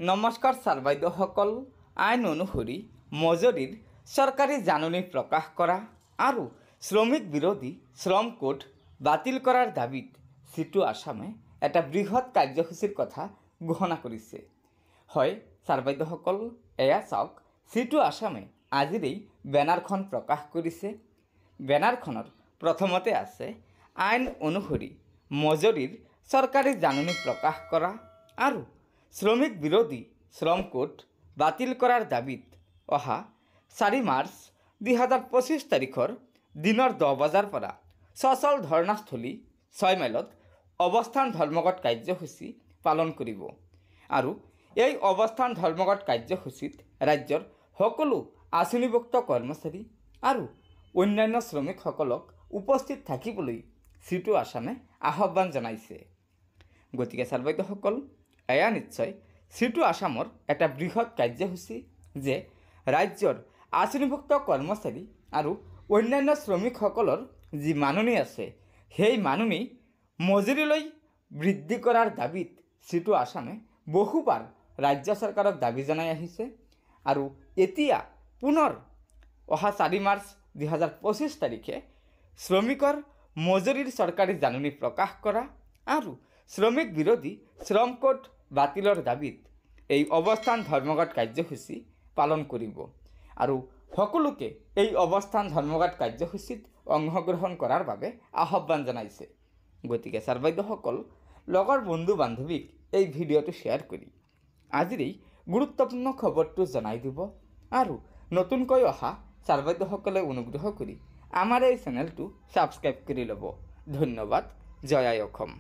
নমস্কাৰ ছাৰ বাইদেউসকল। আইন অনুসৰি মজুৰিৰ চৰকাৰী জাননী প্ৰকাশ কৰা আৰু শ্ৰমিক বিৰোধী শ্ৰম কোড বাতিল কৰাৰ দাবীত চিটু আছামে এটা বৃহৎ কাৰ্যসূচীৰ কথা ঘোষণা কৰিছে। হয় ছাৰ বাইদেউসকল, এয়া চাওক, চিটু আছামে আজিৰ এই বেনাৰখন প্ৰকাশ কৰিছে। বেনাৰখনৰ প্ৰথমতে আছে আইন অনুসৰি মজুৰিৰ চৰকাৰী জাননী প্ৰকাশ কৰা আৰু শ্ৰমিক বিৰোধী শ্ৰম কোড বাতিল কৰাৰ দাবীত অহা 4 মাৰ্চ 2025 তাৰিখৰ দিনৰ 10 বজাৰ পৰা সচল ধৰ্ণাস্থলী 6 মাইলত অৱস্থান ধৰ্মঘট কাৰ্যসূচী পালন কৰিব আৰু এই অৱস্থান ধৰ্মঘট কাৰ্যসূচীত ৰাজ্যৰ সকলো আঁচনিভুক্ত কৰ্মচাৰী আৰু অন্যান্য শ্ৰমিকসকলক উপস্থিত থাকিবলৈ চিটু আছামে আহ্বান জনাইছে। গতিকে ছাৰ বাইদেউসকল, এয়া নিশ্চয় চিটু আছামৰ এটা বৃহৎ কাৰ্যসূচী যে ৰাজ্যৰ আঁচনিভুক্ত কৰ্মচাৰী আৰু অন্যান্য শ্ৰমিকসকলৰ যি মাননি আছে সেই মাননি মজুৰিলৈ বৃদ্ধি কৰাৰ দাবীত চিটু আছামে বহুবাৰ ৰাজ্য চৰকাৰক দাবী জনাই আহিছে আৰু এতিয়া পুনৰ অহা 4 মাৰ্চ 2025 তাৰিখে শ্ৰমিকৰ মজুৰিৰ চৰকাৰী জাননী প্ৰকাশ কৰা আৰু শ্ৰমিক বিৰোধী শ্ৰম কোড বাতিলৰ দাবীত এই অৱস্থান ধৰ্মঘট কাৰ্যসূচী পালন কৰিব আৰু সকলোকে এই অৱস্থান ধৰ্মঘট কাৰ্যসূচীত অংশগ্ৰহণ কৰাৰ বাবে আহ্বান জনাইছে। গতিকে ছাৰ বাইদেউসকল, লগৰ বন্ধু বান্ধৱীক এই ভিডিঅ'টো শ্বেয়াৰ কৰি আজিৰ এই গুৰুত্বপূৰ্ণ খবৰটো জনাই দিব আৰু নতুনকৈ অহা ছাৰ বাইদেউসকলে অনুগ্ৰহ কৰি আমাৰ এই চেনেলটো ছাবস্ক্ৰাইব কৰি ল'ব। ধন্যবাদ। জয় আই অসম।